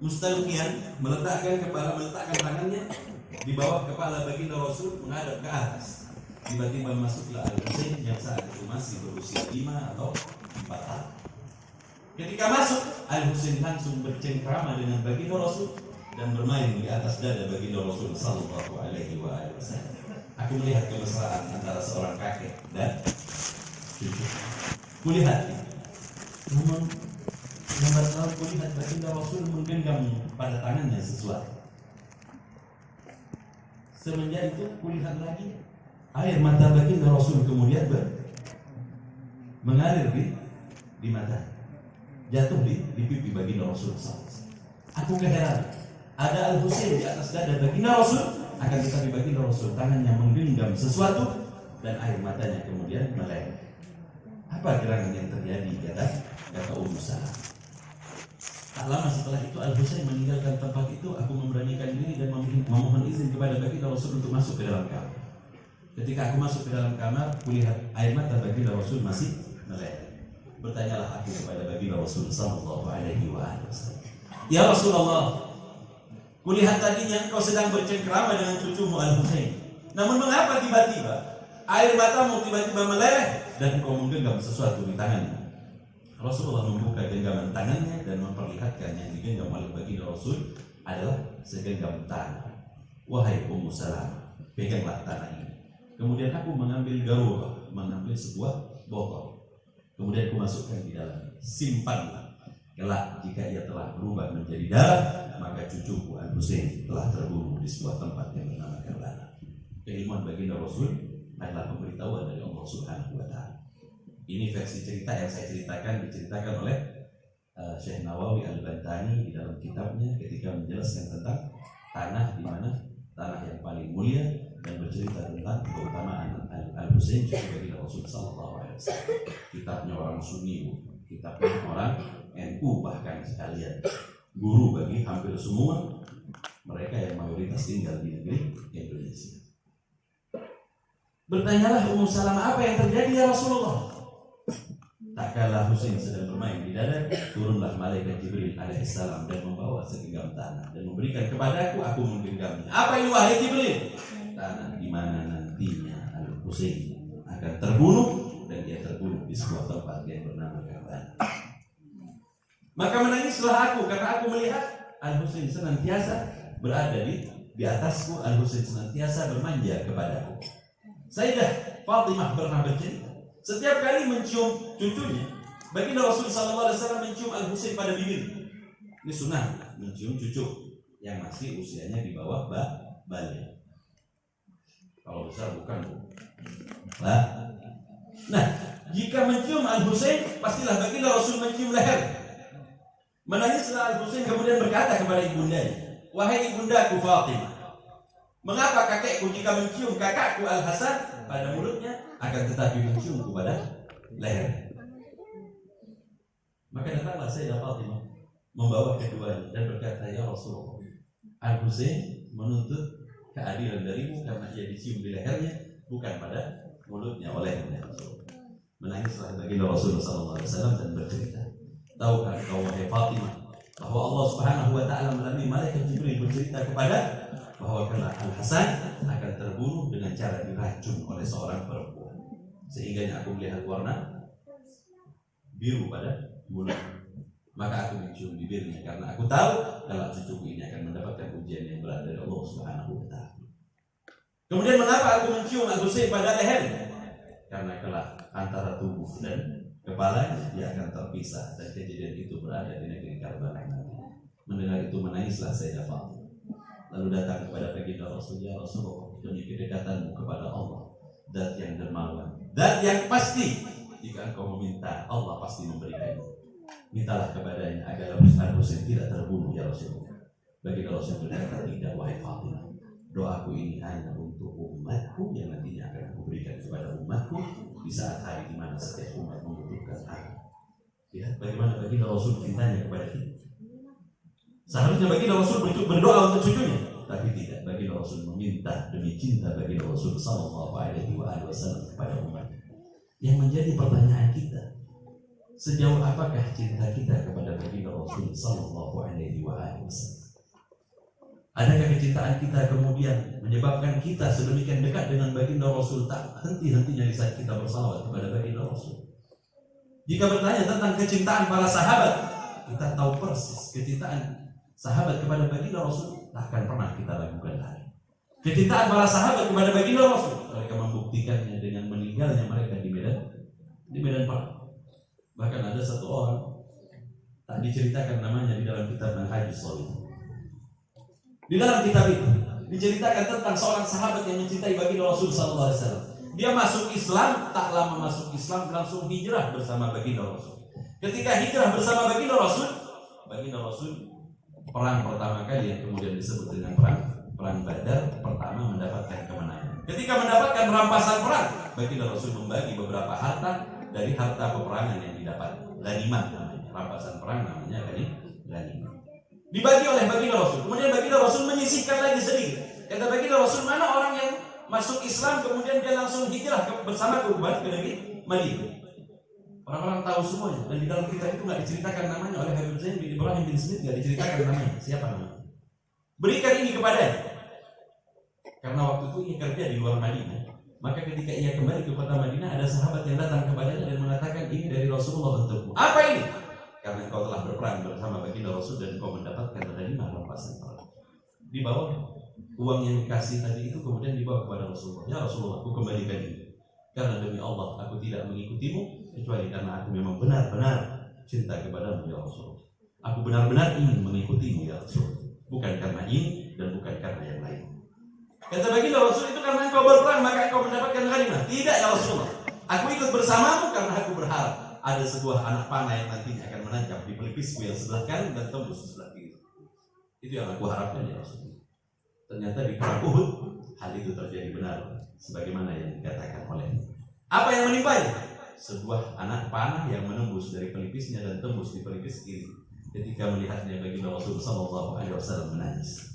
mustalqiyan, meletakkan tangannya di bawah kepala baginda Rasul menghadap ke atas. Tiba-tiba masuklah Al-Husain yang saat itu masih berusia 5 atau 4 tahun. Ketika masuk, Al-Husain langsung bercengkrama dengan baginda Rasul dan bermain di atas dada baginda Rasul sallallahu alaihi wasallam. Aku melihat kemesraan antara seorang kakek dan cucu. Kulihat, namun lambat laun kulihat baginda Rasul menggenggam pada tangannya sesuatu. Semenjak itu kulihat lagi air mata baginda Rasul kemudian mengalir di mata, jatuh di pipi baginda Rasul SAW. Aku keheran, ada Al-Husain di atas dada baginda Rasul, akan tetapi baginda Rasul tangannya menggenggam sesuatu dan air matanya kemudian meleleh. Apa gerangan yang terjadi? Kata Ummu Salamah. Tak lama setelah itu Al-Husain meninggalkan tempat itu. Aku memberanikan diri dan memohon izin kepada baginda Rasul untuk masuk ke dalam kamar. Ketika aku masuk ke dalam kamar, kulihat air mata baginda Rasul masih meleleh. Bertanyalah aku kepada baginda Rasul sallallahu alaihi wasallam, "Ya Rasulullah, kulihat tadinya engkau sedang bercengkrama dengan cucumu Al-Husain. Namun mengapa tiba-tiba air matamu tiba-tiba meleleh dan engkau menggenggam sesuatu di tanganmu?" Rasulullah membuka genggaman tangannya dan memperlihatkan yang digenggam oleh baginda Rasul adalah segenggam tanah. "Wahai Ummu Salamah, peganglah tanah ini." Kemudian aku mengambil mengambil sebuah botol. Kemudian aku masukkan di dalam. "Simpanlah. Kelak jika ia telah berubah menjadi darah, maka cucuku Al-Husain telah terbunuh di sebuah tempat yang bernama Karbala." Keilmuan baginda Rasul adalah pemberitahuan dari Allah Subhanahu wa Ta'ala. Ini versi cerita yang saya diceritakan oleh Syekh Nawawi Al-Bantani di dalam kitabnya ketika menjelaskan tentang tanah di mana tanah yang paling mulia dan bercerita tentang keutamaan Al-Husain cucu baginda Rasul sallallahu alaihi wasallam. Kitabnya orang Sunni, kitabnya orang NU bahkan sekalian. Guru bagi hampir semua mereka yang mayoritas tinggal di negeri Indonesia. Bertanyalah Ummu Salamah, "Apa yang terjadi ya Rasulullah?" Tak kala Husain sedang bermain di dada, turunlah malaikat Jibril alaihissalam dan membawa segenggam tanah dan memberikan kepadaku, aku menggenggamnya. "Apa ini wahai Jibril?" "Tanah di mana nantinya Al-Husain akan terbunuh dan dia terbunuh di sebuah tempat yang bernama Karbala." Maka menangislah aku karena aku melihat Al-Husain senantiasa berada di atasku. Al-Husain senantiasa bermanja kepadaku. Sayyidah Fatimah pernah bercerita, setiap kali mencium cucunya, baginda Rasul SAW mencium Al-Husain pada bibir. Ini sunnah, mencium cucu yang masih usianya di bawah balik. Kalau besar bukan, Bu. Nah, jika mencium Al-Husain, pastilah baginda Rasul mencium leher. Menangislah Al-Husain kemudian berkata kepada ibundanya, "Wahai ibundaku Fatimah, mengapa kakekku jika mencium kakakku Al-Hasan pada mulutnya, akan tetapi menciumku pada leher?" Maka datanglah Sayyidah Fatimah membawa keduanya dan berkata, "Ya Rasulullah, Al-Husain menuntut keadilan darimu karena ia dicium di lehernya, bukan pada mulutnya olehnya." Menangislah baginda Rasulullah SAW dan bercerita, "Tahukah engkau wahai Fatimah bahwa Allah Subhanahu wa Ta'ala melalui malaikat Jibril bercerita kepada bahwa kelak Al-Hasan akan terbunuh dengan cara diracun oleh seorang perempuan, sehingga aku melihat warna biru pada mulut. Maka aku mencium bibirnya karena aku tahu kalau cucuku ini akan mendapatkan ujian yang berat dari Allah Subhanahu wa Ta'ala. Kemudian mengapa aku mencium Al-Husain pada lehernya? Karena kelak antara tubuh dan kepalanya dia akan terpisah dan kejadian itu berada di negeri Karbala nanti." Mendengar itu menangislah Sayyidah Fatimah. Lalu datang kepada baginda Rasul, "Ya Rasulullah, demi kedekatanmu kepada Allah, zat yang dermawan, zat yang pasti, jika engkau meminta, Allah pasti memberikannya. Mintalah kepadanya agar Al-Husain tidak terbunuh ya Rasulullah." Baginda Rasul berkata, "Tidak wahai Fatimah, doaku ini hanya untuk umatku yang nantinya akan aku berikan kepada umatku di saat hari di mana setiap umat membutuhkan aku." Lihat bagaimana baginda Rasul cintanya kepada kita. Seharusnya baginda Rasul berdoa untuk cucunya, tapi tidak. Baginda Rasul meminta demi cinta baginda Rasul sallallahu alaihi wasallam kepada umat. Yang menjadi pertanyaan kita, Sejauh apakah cinta kita kepada baginda Rasul sallallahu alaihi wasallam? Adakah kecintaan kita kemudian menyebabkan kita sedemikian dekat dengan baginda Rasul tak henti-hentinya di saat kita bersalawat kepada baginda Rasul? Jika bertanya tentang kecintaan para sahabat, kita tahu persis kecintaan sahabat kepada baginda Rasul tak akan pernah kita lakukan lagi. Kecintaan para sahabat kepada baginda Rasul, mereka membuktikannya dengan meninggalnya mereka di medan perang. Bahkan ada satu orang tak diceritakan namanya di dalam kitab Manhajus Shalihin. Di dalam kitab itu diceritakan tentang seorang sahabat yang mencintai baginda Rasul sallallahu alaihi wasallam. Dia masuk Islam, tak lama masuk Islam langsung hijrah bersama baginda Rasul. Ketika hijrah bersama baginda Rasul perang pertama kali yang kemudian disebut dengan perang Badar pertama mendapatkan kemenangan. Ketika mendapatkan rampasan perang, baginda Rasul membagi beberapa harta dari harta peperangan yang didapat. Ghanimah namanya, rampasan perang namanya ghanimah. Dibagi oleh baginda Rasul. Kemudian baginda Rasul menyisihkan lagi sedikit. Kata baginda Rasul, mana orang yang masuk Islam kemudian dia langsung hijrah bersama ke negeri Madinah. Orang-orang tahu semuanya. Dan di dalam kitab itu nggak diceritakan namanya oleh Habib Zain bin Ibrahim bin Smith, nggak diceritakan namanya. Siapa namanya? Berikan ini kepadanya. Karena waktu itu ia kerja di luar Madinah. Maka ketika ia kembali ke kota Madinah, ada sahabat yang datang kepadanya dan mengatakan, ini dari Rasulullah untukmu. Apa ini? Karena engkau telah berperang bersama baginda Rasul dan engkau mendapatkan ghanimah rampasan perang. Di bawah uang yang dikasih tadi itu kemudian dibawa kepada Rasulullah. Ya Rasulullah, aku kembalikan ini. Karena demi Allah aku tidak mengikutimu kecuali karena aku memang benar-benar cinta kepadamu ya Rasulullah. Aku benar-benar ingin mengikutimu ya Rasulullah. Bukan karena ini dan bukan karena yang lain. Kata baginda Rasul, itu karena engkau berperang maka engkau mendapatkan ghanimah. Tidak ya Rasulullah. Aku ikut bersamamu karena aku berharap ada sebuah anak panah yang nantinya akan menancap di pelipisku yang sebelah kanan dan tembus sebelah kiri. Itu yang aku harapkan ya Rasulullah. Ternyata di perang Uhud hal itu terjadi benar sebagaimana yang dikatakan olehnya. Apa yang menimpanya? Sebuah anak panah yang menembus dari pelipisnya dan tembus di pelipis kiri. Ketika melihatnya baginda Rasul sallallahu alaihi wasallam menangis.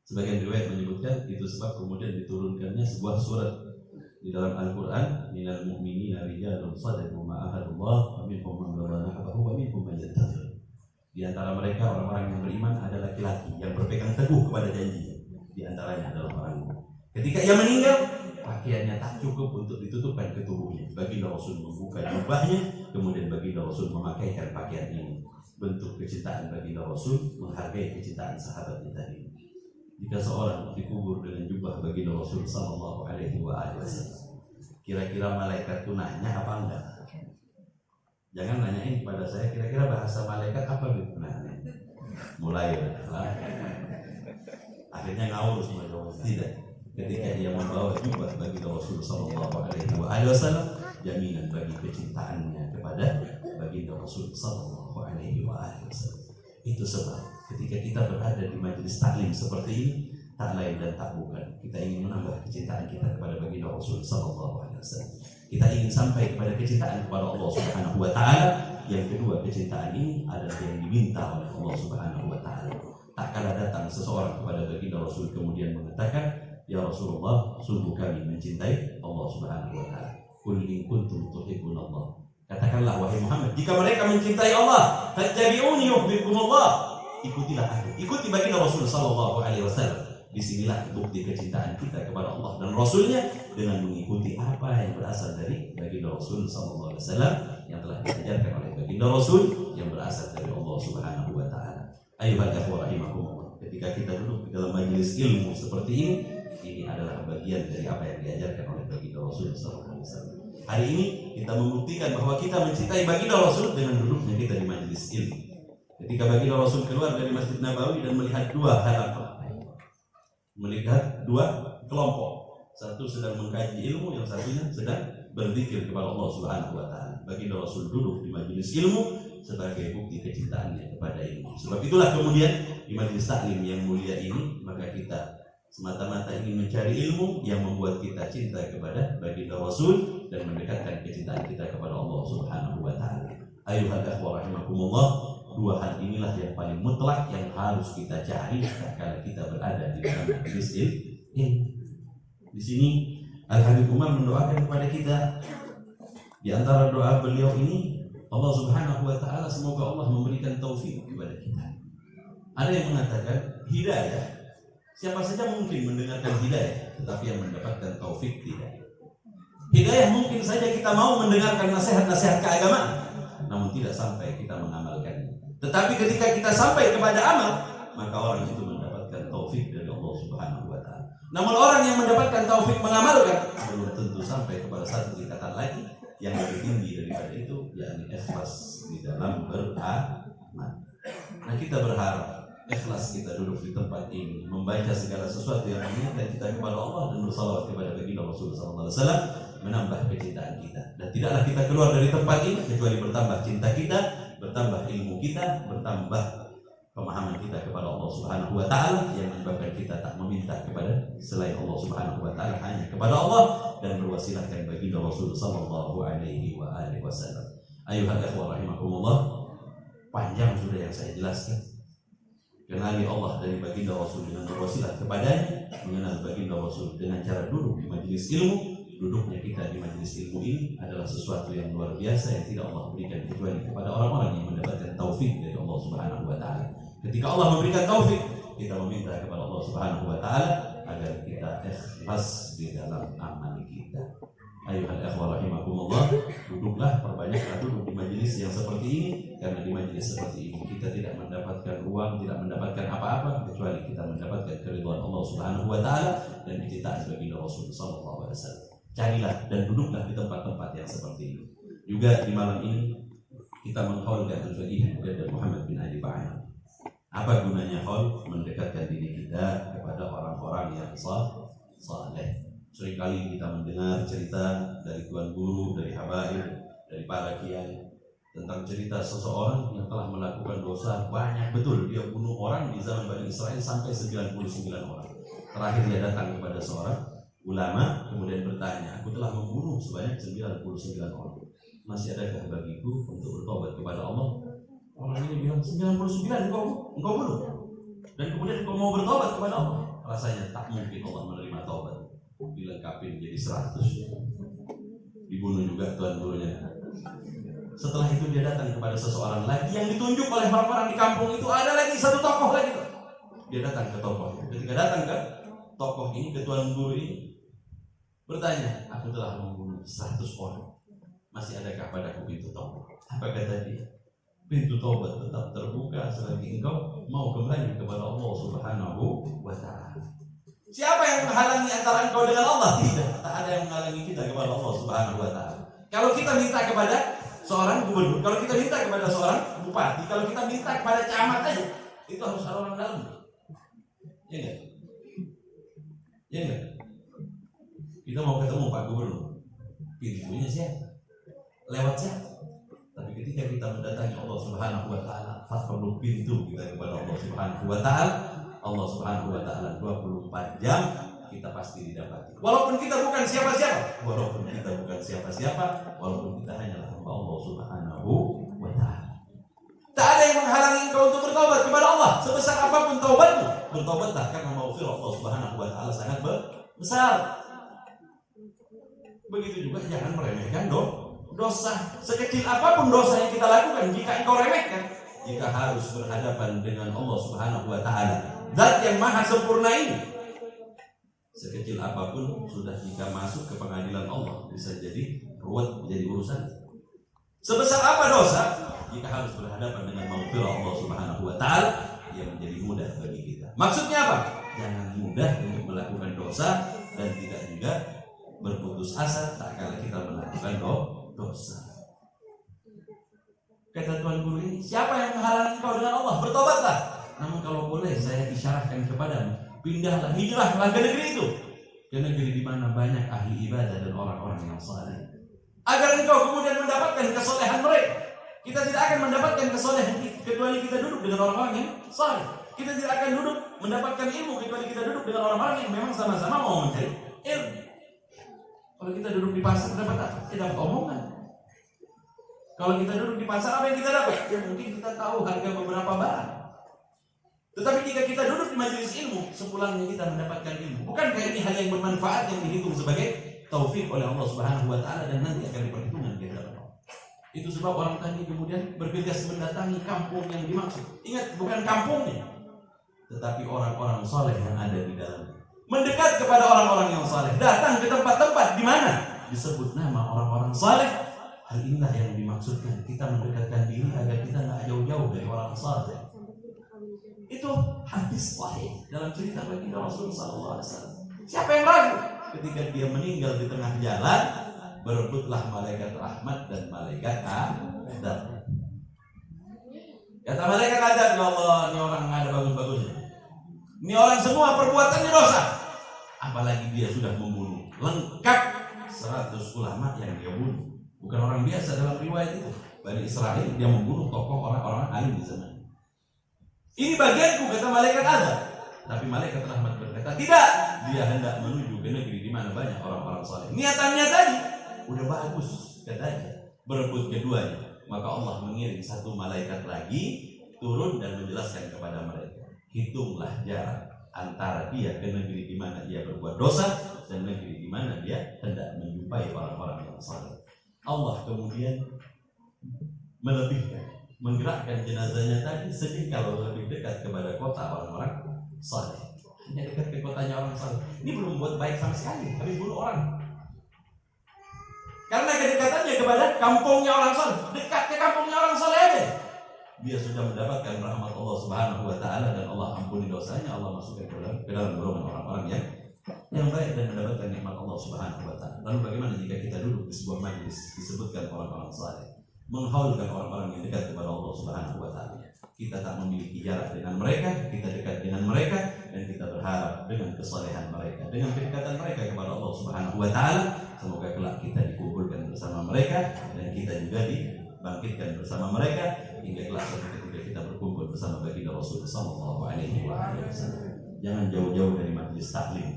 Sebagian riwayat menyebutkan itu sebab kemudian diturunkannya sebuah surat di dalam Al-Quran, minal mu'minina rijalun sadaqu ma ahadullah wa minhum man qada nahbahu wa minhum man yattakhir. Di antara mereka orang-orang yang beriman ada laki-laki yang berpegang teguh kepada janjinya. Di antaranya adalah orang. Ketika ia meninggal, pakaiannya tak cukup untuk ditutupkan ke tubuhnya. Baginda Rasul membuka jubahnya, kemudian baginda Rasul memakaikan pakaian ini. Bentuk kecintaan baginda Rasul menghargai kecintaan sahabatnya tadi. Jika seorang dikubur dengan jubah baginda Rasul sallallahu alaihi wasallam, kira-kira malaikat itu nanya apa enggak? Jangan nanyain kepada saya kira-kira bahasa malaikat apa gitu. Mulai akhirnya ngawur semua jawab tidak. Ketika dia membawa jubah baginda Rasul sallallahu alaihi wasallam, jaminan bagi kecintaannya kepada baginda Rasul sallallahu alaihi wasallam. Itu sebab ketika kita berada di majelis taklim seperti ini, tak lain dan tak bukan kita ingin menambah kecintaan kita kepada baginda Rasul sallallahu alaihi wasallam. Kita ingin sampai kepada kecintaan kepada Allah Subhanahu wa taala. Yang kedua, kecintaan ini adalah yang diminta oleh Allah Subhanahu wa taala. Tak kala datang seseorang kepada baginda Rasul kemudian mengatakan, "Ya Rasulullah, sungguh kami mencintai Allah Subhanahu wa taala. Qul in kuntum tuhibbunallah." Katakanlah wahai Muhammad, jika mereka mencintai Allah, fattabi'uni yuhibbukumullah. Ikutilah aku, ikuti baginda Rasul sallallahu alaihi wasallam. Disinilah bukti kecintaan kita kepada Allah dan Rasulnya dengan mengikuti apa yang berasal dari baginda Rasul sallallahu alaihi wasallam yang telah diajarkan oleh baginda Rasul yang berasal dari Allah Subhanahu wa taala. Ayyuhal ikhwah rahimakumullah. Ketika kita duduk di dalam majelis ilmu seperti ini adalah bagian dari apa yang diajarkan oleh baginda Rasul sallallahu alaihi wasallam. Hari ini kita membuktikan bahwa kita mencintai baginda Rasul dengan duduknya kita di majelis ilmu. Ketika baginda Rasul keluar dari Masjid Nabawi dan melihat dua halaman, melihat dua kelompok, satu sedang mengkaji ilmu, yang satunya sedang berzikir kepada Allah Subhanahu wa taala. Baginda Rasul duduk di majelis ilmu sebagai bukti kecintaannya kepada ilmu. Sebab itulah kemudian di majelis taklim yang mulia ini, maka kita semata-mata ingin mencari ilmu yang membuat kita cinta kepada baginda Rasul dan mendekatkan kecintaan kita kepada Allah Subhanahu wa taala. Ayyuhal ikhwah rahimakumullah, dua hal inilah yang paling mutlak yang harus kita cari tatkala kita berada di dalam majelis ilmu. Di sini Al Habib Umar mendoakan kepada kita, di antara doa beliau ini, Allah Subhanahu wa taala, semoga Allah memberikan taufik kepada kita. Ada yang mengatakan hidayah, siapa saja mungkin mendengarkan hidayah, tetapi yang mendapatkan taufik tidak. Hidayah mungkin saja kita mau mendengarkan nasihat-nasihat keagamaan, namun tidak sampai kita mengamalkannya. Tetapi ketika kita sampai kepada amal, maka orang itu mendapatkan taufik dari Allah Subhanahu wa taala. Namun orang yang mendapatkan taufik mengamalkan belum tentu sampai kepada satu tingkatan lagi yang lebih tinggi daripada itu, yakni ikhlas di dalam beramal. Nah, kita berharap ikhlas kita duduk di tempat ini, membaca segala sesuatu yang mengingatkan kita kepada Allah dan bersalawat kepada baginda Rasulullah SAW, menambah kecintaan kita. Dan tidaklah kita keluar dari tempat ini kecuali bertambah cinta kita, bertambah ilmu kita, bertambah pemahaman kita kepada Allah Subhanahu wa taala, yang menyebabkan kita tak meminta kepada selain Allah Subhanahu wa taala, hanya kepada Allah, dan berwasilahkan baginda Rasul sallallahu alaihi wasallam. Ayuhal ikhwah rahimakumullah, panjang sudah yang saya jelaskan. Kenali Allah dari baginda Rasul dengan berwasilah kepadanya, mengenal baginda Rasul dengan cara duduk di majelis ilmu. Duduknya kita di majelis ilmu ini adalah sesuatu yang luar biasa yang tidak Allah berikan kecuali kepada orang-orang yang mendapatkan taufik dari Allah Subhanahu wa taala. Ketika Allah memberikan taufik, kita meminta kepada Allah Subhanahu wa taala agar kita ikhlas di dalam amal kita. Ayuhal ikhwah rahimakumullah, duduklah, perbanyaklah duduk di majelis yang seperti ini, karena di majelis seperti ini kita tidak mendapatkan ruang, tidak mendapatkan apa-apa kecuali kita mendapatkan keridhaan Allah Subhanahu wa taala dan kecintaan baginda Rasul sallallahu alaihi wasallam. Carilah dan duduklah di tempat-tempat yang seperti ini. Juga di malam ini kita menghaulkan Al-Faqih Muhammad bin Ali Ba'an. Apa gunanya haul? Mendekatkan diri kita kepada orang-orang yang saleh. Seringkali kita mendengar cerita dari tuan guru, dari habaib, dari para kiai tentang cerita seseorang yang telah melakukan dosa banyak betul. Dia bunuh orang di zaman Bani Israel sampai 99 orang. Terakhir dia datang kepada seorang ulama, kemudian bertanya, aku telah membunuh sebanyak 99 orang. Masih adakah bagiku untuk bertobat kepada Allah? Orang ini bilang, 99 engkau bunuh. Dan kemudian engkau mau bertobat kepada Allah. Rasanya tak mungkin Allah menerima taubat. Dilengkapi jadi 100. Dibunuh juga tuan gurunya. Setelah itu dia datang kepada seseorang lagi yang ditunjuk oleh orang-orang di kampung itu. Ada lagi satu tokoh lagi. Dia datang ke tokoh. Ketika datang ke tokoh ini, ke tuan guru ini, bertanya, aku telah membunuh 100 orang. Masih adakah padaku pintu taubat? Apa kata dia? Pintu taubat tetap terbuka selagi engkau mau kembali kepada Allah Subhanahu wa taala. Siapa yang menghalangi antara engkau dengan Allah? Tidak, tak ada yang menghalangi kita kepada Allah Subhanahu wa taala. Kalau kita minta kepada seorang gubernur, kalau kita minta kepada seorang bupati, kalau kita minta kepada camat aja, itu harus ada orang dalam. Ya enggak? Ya enggak? Kita mau ketemu Pak Gubernur, pintunya siapa? Lewat siapa? Tapi ketika kita mendatangi Allah Subhanahu wa taala, tak perlu pintu kita kepada Allah Subhanahu wa taala. Allah Subhanahu wa taala 24 jam kita pasti didapati. Walaupun kita bukan siapa-siapa, walaupun kita bukan siapa-siapa, walaupun kita hanyalah hamba Allah Subhanahu wa taala. Tak ada yang menghalangi engkau untuk bertobat kepada Allah. Sebesar apapun taubatmu, bertobatlah karena maghfirah Allah Subhanahu wa taala sangat besar. Begitu juga jangan meremehkan dosa. Sekecil apapun dosa yang kita lakukan, jika engkau remehkan, jika harus berhadapan dengan Allah Subhanahu wa taala, Zat yang maha sempurna ini, sekecil apapun sudah jika masuk ke pengadilan Allah bisa jadi ruwet, menjadi urusan. Sebesar apa dosa, jika harus berhadapan dengan maghfirah Allah Subhanahu wa taala, yang menjadi mudah bagi kita. Maksudnya apa? Jangan mudah untuk melakukan dosa dan tidak juga berputus asa tak kala kita melakukan dosa. Kata tuan guru ini, siapa yang menghalangi kau dengan Allah? Bertobatlah. Namun kalau boleh saya isyaratkan kepadamu, pindahlah, hijrahlah ke negeri itu, ke negeri di mana banyak ahli ibadah dan orang-orang yang saleh, agar engkau kemudian mendapatkan kesolehan mereka. Kita tidak akan mendapatkan kesolehan kecuali kita duduk dengan orang-orang yang saleh. Kita tidak akan duduk mendapatkan ilmu kecuali kita duduk dengan orang-orang yang memang sama-sama mau mencari ilmu. Kalau kita duduk di pasar dapat apa? Kita dapat omongan. Kalau kita duduk di pasar, apa yang kita dapat? Ya mungkin kita tahu harga beberapa barang. Tetapi jika kita duduk di majelis ilmu, sepulangnya kita mendapatkan ilmu. Bukankah ini hal yang bermanfaat yang dihitung sebagai taufik oleh Allah Subhanahu wa taala dan nanti akan diperhitungkan di hadapan Allah. Itu sebab orang tadi kemudian bergegas mendatangi kampung yang dimaksud. Ingat, bukan kampungnya, tetapi orang-orang soleh yang ada di dalamnya. Mendekat kepada orang-orang yang soleh, datang ke tempat-tempat di mana disebut nama orang-orang soleh. Hal inilah yang dimaksudkan, kita mendekatkan diri agar kita nggak jauh-jauh dari orang soleh. Itu hadis sahih dalam cerita baginda Rasul sallallahu alaihi wasallam. Siapa yang ragu ketika dia meninggal di tengah jalan, berebutlah malaikat rahmat dan malaikat azab. Kata malaikat azab, ya Allah, ini orang nggak ada bagus-bagusnya. Ini orang semua perbuatannya dosa. Apalagi dia sudah membunuh lengkap 100 ulama yang dia bunuh. Bukan orang biasa dalam riwayat itu. Bani Israel, dia membunuh tokoh orang-orang alim di zaman. Ini bagianku, kata malaikat azab. Tapi malaikat rahmat berkata, tidak. Dia hendak menuju ke negeri di mana banyak orang-orang saleh. Niatannya tadi udah bagus, katanya. Berebut keduanya. Maka Allah mengirim satu malaikat lagi turun dan menjelaskan kepada mereka. Hitunglah jarak antara dia ke negeri di mana ia berbuat dosa dan negeri di mana dia hendak menjumpai orang-orang yang saleh. Allah kemudian melebihkan, menggerakkan jenazahnya tadi sedih kalau lebih dekat kepada kota orang-orang saleh. Hanya dekat ke kotanya orang saleh. Ini belum buat baik sama sekali, habis bunuh orang. Karena kedekatannya kepada kampungnya orang saleh, dekat ke kampungnya orang saleh aja, dia sudah mendapatkan rahmat Allah Subhanahu wa taala dan Allah ampuni dosanya, Allah masukkan ke dalam golongan orang-orang yang baik dan mendapatkan nikmat Allah Subhanahu wa taala. Lalu bagaimana jika kita duduk di sebuah majelis disebutkan orang-orang saleh, menghaulkan orang-orang yang dekat kepada Allah Subhanahu wa taala. Kita tak memiliki jarak dengan mereka, kita dekat dengan mereka dan kita berharap dengan kesalehan mereka, dengan kedekatan mereka kepada Allah Subhanahu wa taala, semoga kelak kita dikumpulkan bersama mereka dan kita juga dibangkitkan bersama mereka hingga kelak suatu ketika kita berkumpul bersama baginda Rasul sallallahu alaihi wasallam. Jangan jauh-jauh dari majelis taklim.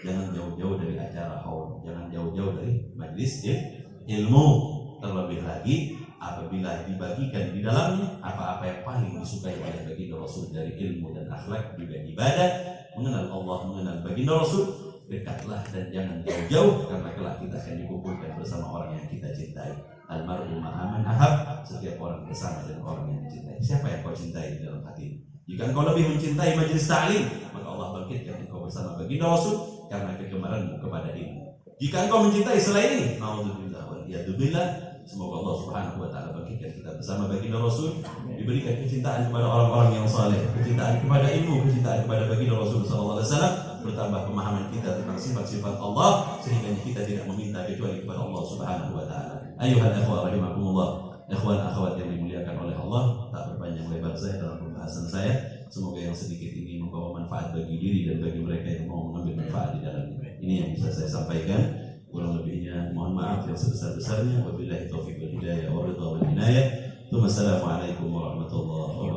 Jangan jauh-jauh dari acara haul, jangan jauh-jauh dari majelis ilmu. Terlebih lagi apabila dibagikan di dalamnya apa-apa yang paling disukai oleh baginda Rasul dari ilmu dan akhlak juga ibadah, mengenal Allah, mengenal baginda Rasul, dekatlah dan jangan jauh-jauh karena kelak kita akan dikumpulkan bersama orang yang kita cintai. Almarhum ma'aman ahab, setiap orang bersama dengan orang yang dicintai. Siapa yang kau cintai di dalam hati? Jika engkau lebih mencintai majelis ta'lim, maka Allah bangkitkan engkau bersama baginda Rasul karena kegemaranmu kepada ilmu. Jika engkau mencintai selain ini, naudzubillah wal iyadzubillah, semoga Allah Subhanahu wa taala bangkitkan kita bersama baginda Rasul, diberikan kecintaan kepada orang-orang yang saleh, kecintaan kepada ilmu, kecintaan kepada baginda Rasul sallallahu alaihi wasallam, bertambah pemahaman kita tentang sifat-sifat Allah sehingga kita tidak meminta kecuali kepada Allah Subhanahu wa taala. Ayuhal ikhwah rahimakumullah, ikhwan akhwat yang dimuliakan oleh Allah, tak berpanjang lebar saya dalam pembahasan saya. Semoga yang sedikit ini membawa manfaat bagi diri dan bagi mereka yang mau mengambil manfaat di dalamnya. Ini yang bisa saya sampaikan. Kurang lebihnya mohon maaf yang sebesar-besarnya. Wabillahi taufiq wal hidayah wa ridha wal inayah. Wassalamualaikum warahmatullahi wabarakatuh.